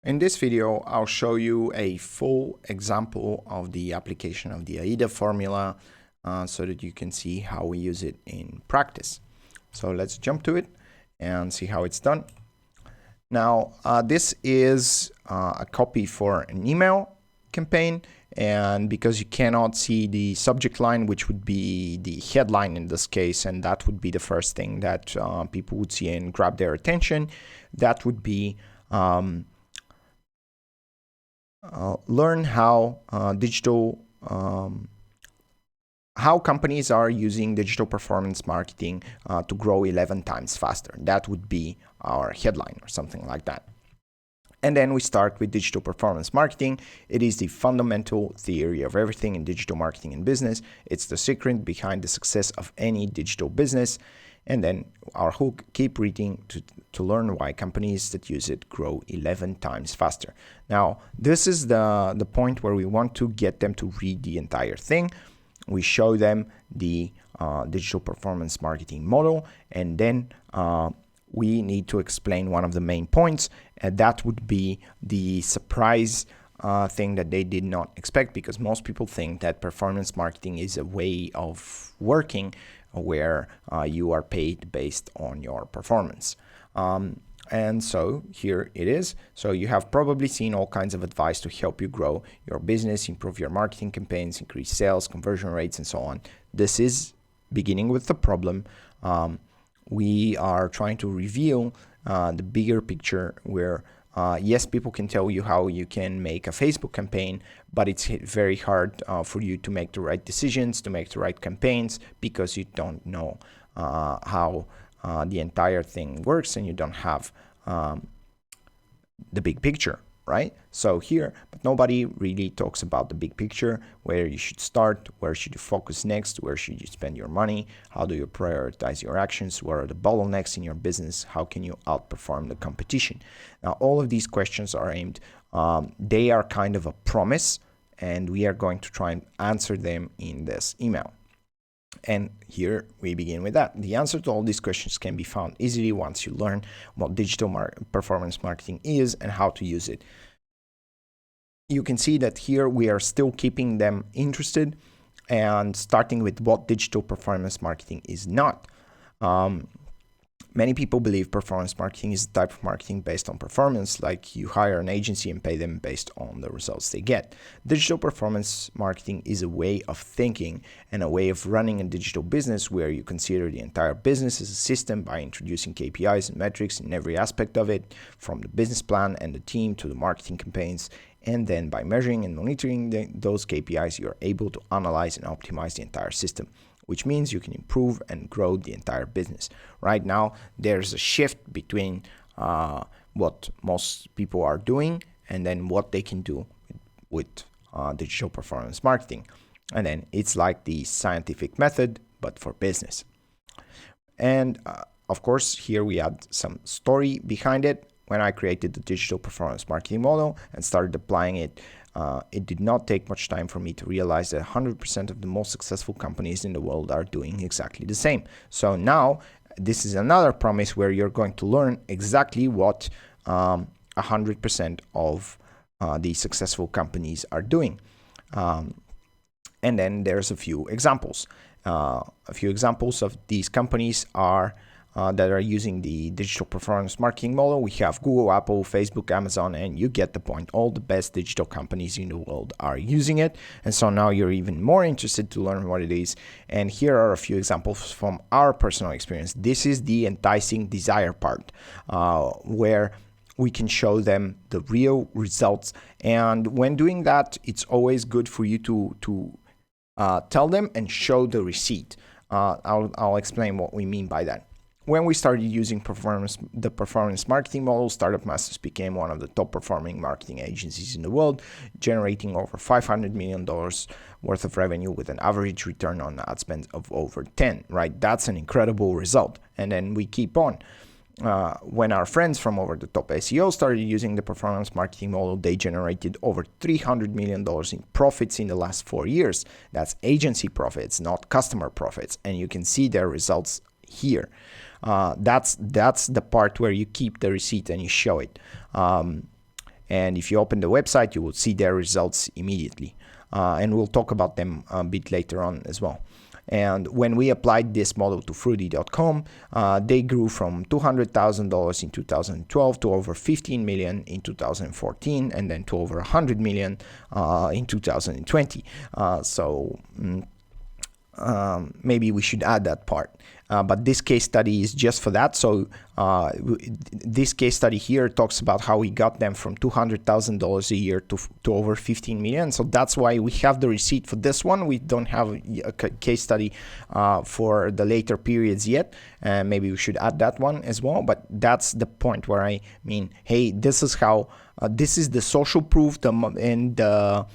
In this video, I'll show you a full example of the application of the AIDA formula so that you can see how we use it in practice. So let's jump to it and see how it's done. Now, this is a copy for an email campaign, and because you cannot see the subject line, which would be the headline in this case, and that would be the first thing that people would see and grab their attention, that would be learn how how companies are using digital performance marketing to grow 11 times faster. That would be our headline or something like that. And then we start with digital performance marketing. It is the fundamental theory of everything in digital marketing and business. It's the secret behind the success of any digital business. And then our hook, keep reading to learn why companies that use it grow 11 times faster. Now, this is the point where we want to get them to read the entire thing. We show them the digital performance marketing model, and then we need to explain one of the main points, and that would be the surprise thing that they did not expect, because most people think that performance marketing is a way of working where you are paid based on your performance. And so here it is. So you have probably seen all kinds of advice to help you grow your business, improve your marketing campaigns, increase sales, conversion rates, and so on. This is beginning with the problem. We are trying to reveal the bigger picture where yes, people can tell you how you can make a Facebook campaign, but it's very hard for you to make the right decisions, to make the right campaigns, because you don't know how the entire thing works, and you don't have the big picture, right? So here, but nobody really talks about the big picture, where you should start, where should you focus next, where should you spend your money, how do you prioritize your actions, what are the bottlenecks in your business, how can you outperform the competition. Now, all of these questions are aimed, they are kind of a promise, and we are going to try and answer them in this email. And here we begin with that. The answer to all these questions can be found easily once you learn what digital performance marketing is and how to use it. You can see that here we are still keeping them interested and starting with what digital performance marketing is not. Many people believe performance marketing is a type of marketing based on performance, like you hire an agency and pay them based on the results they get. Digital performance marketing is a way of thinking and a way of running a digital business where you consider the entire business as a system by introducing KPIs and metrics in every aspect of it, from the business plan and the team to the marketing campaigns. And then by measuring and monitoring those KPIs, you're able to analyze and optimize the entire system, which means you can improve and grow the entire business. Right now, there's a shift between what most people are doing and then what they can do with digital performance marketing. And then it's like the scientific method, but for business. And of course, here we add some story behind it. When I created the digital performance marketing model and started applying it, it did not take much time for me to realize that 100% of the most successful companies in the world are doing exactly the same. So now this is another promise where you're going to learn exactly what 100% of the successful companies are doing. And then there's a few examples. A few examples of these companies are that are using the digital performance marketing model. We have Google, Apple, Facebook, Amazon, and you get the point. All the best digital companies in the world are using it. And so now you're even more interested to learn what it is. And here are a few examples from our personal experience. This is the enticing desire part, where we can show them the real results. And when doing that, it's always good for you to tell them and show the receipt. I'll explain what we mean by that. When we started using the performance marketing model, Startup Masters became one of the top performing marketing agencies in the world, generating over $500 million worth of revenue with an average return on ad spend of over 10, right? That's an incredible result. And then we keep on. When our friends from Over the Top SEO started using the performance marketing model, they generated over $300 million in profits in the last 4 years. That's agency profits, not customer profits. And you can see their results here. That's the part where you keep the receipt and you show it. And if you open the website, you will see their results immediately. And we'll talk about them a bit later on as well. And when we applied this model to Fruity.com, they grew from $200,000 in 2012 to over 15 million in 2014, and then to over 100 million in 2020. Maybe we should add that part. But this case study is just for that. So this case study here talks about how we got them from $200,000 a year to over 15 million. So that's why we have the receipt for this one. We don't have a case study for the later periods yet. Maybe we should add that one as well. But that's the point where I mean, hey, this is how, this is the social proof and the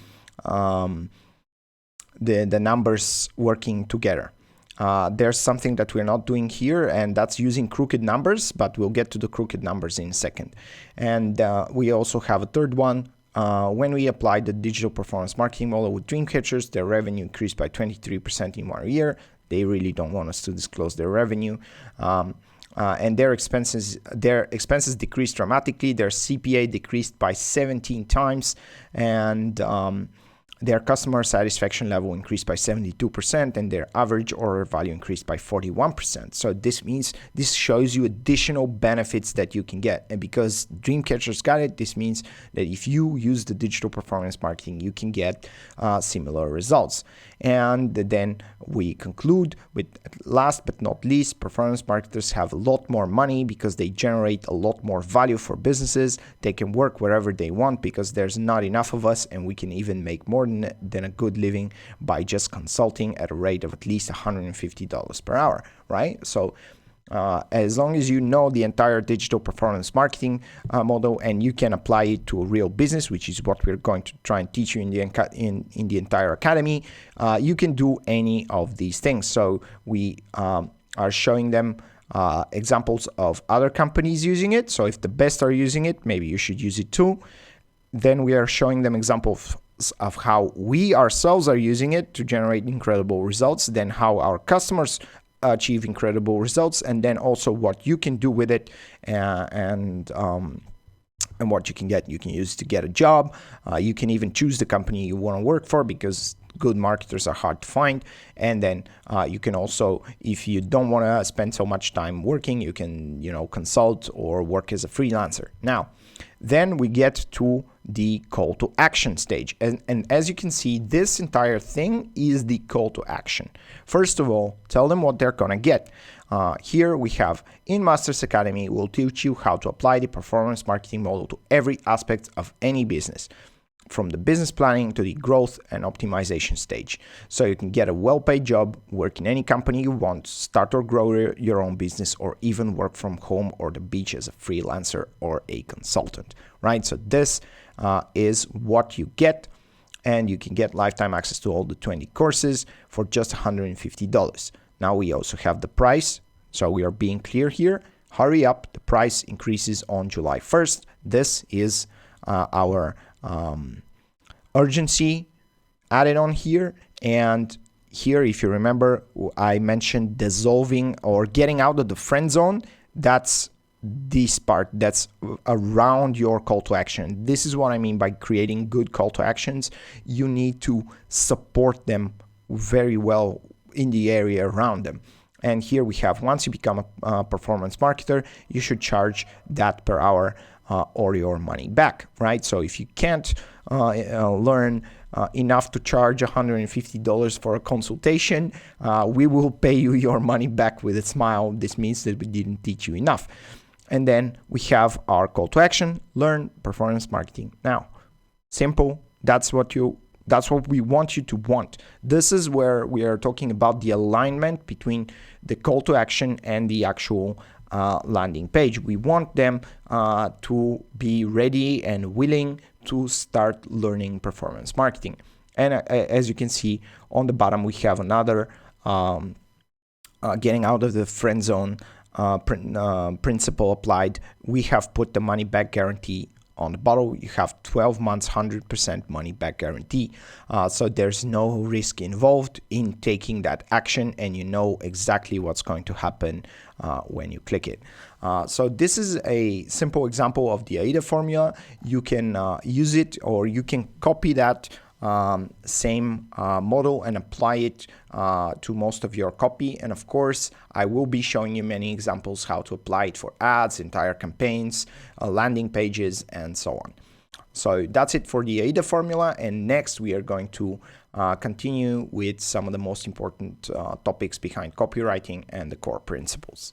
numbers working together. There's something that we're not doing here, and that's using crooked numbers, but we'll get to the crooked numbers in a second. And we also have a third one. When we applied the digital performance marketing model with Dreamcatchers, their revenue increased by 23% in 1 year. They really don't want us to disclose their revenue. And their expenses decreased dramatically. Their CPA decreased by 17 times, and their customer satisfaction level increased by 72%, and their average order value increased by 41%. So this means, this shows you additional benefits that you can get. And because Dreamcatchers got it, this means that if you use the digital performance marketing, you can get similar results. And then we conclude with, last but not least, performance marketers have a lot more money because they generate a lot more value for businesses. They can work wherever they want because there's not enough of us, and we can even make more than a good living by just consulting at a rate of at least $150 per hour, right? So as long as you know the entire digital performance marketing model and you can apply it to a real business, which is what we're going to try and teach you in the entire academy, you can do any of these things. So we are showing them examples of other companies using it. So if the best are using it, maybe you should use it too. Then we are showing them examples of how we ourselves are using it to generate incredible results, then how our customers achieve incredible results, and then also what you can do with it, and what you can get. You can use it to get a job. You can even choose the company you want to work for, because good marketers are hard to find. And then you can also, if you don't want to spend so much time working, you can, consult or work as a freelancer. Now, then we get to the call to action stage. And as you can see, this entire thing is the call to action. First of all, tell them what they're going to get. Here we have, in Masters Academy, we'll teach you how to apply the performance marketing model to every aspect of any business, from the business planning to the growth and optimization stage. So you can get a well-paid job, work in any company you want, start or grow your own business, or even work from home or the beach as a freelancer or a consultant, right? So this is what you get, and you can get lifetime access to all the 20 courses for just $150. Now we also have the price. So we are being clear here. Hurry up, the price increases on July 1st. This is our urgency added on here. And here, if you remember, I mentioned dissolving or getting out of the friend zone. That's this part that's around your call to action. This is what I mean by creating good call to actions. You need to support them very well in the area around them. And here we have, once you become a performance marketer, you should charge that per hour or your money back, right? So if you can't learn enough to charge $150 for a consultation, we will pay you your money back with a smile. This means that we didn't teach you enough. And then we have our call to action: learn performance marketing. Now, simple. That's what we want you to want. This is where we are talking about the alignment between the call to action and the actual landing page. We want them to be ready and willing to start learning performance marketing. And as you can see on the bottom, we have another getting out of the friend zone principle applied. We have put the money back guarantee on the bottle, you have 12 months, 100% money back guarantee. So there's no risk involved in taking that action, and you know exactly what's going to happen when you click it. So this is a simple example of the AIDA formula. You can use it, or you can copy that same model and apply it to most of your copy. And of course, I will be showing you many examples how to apply it for ads, entire campaigns, landing pages, and so on. So that's it for the AIDA formula. And next we are going to continue with some of the most important topics behind copywriting and the core principles.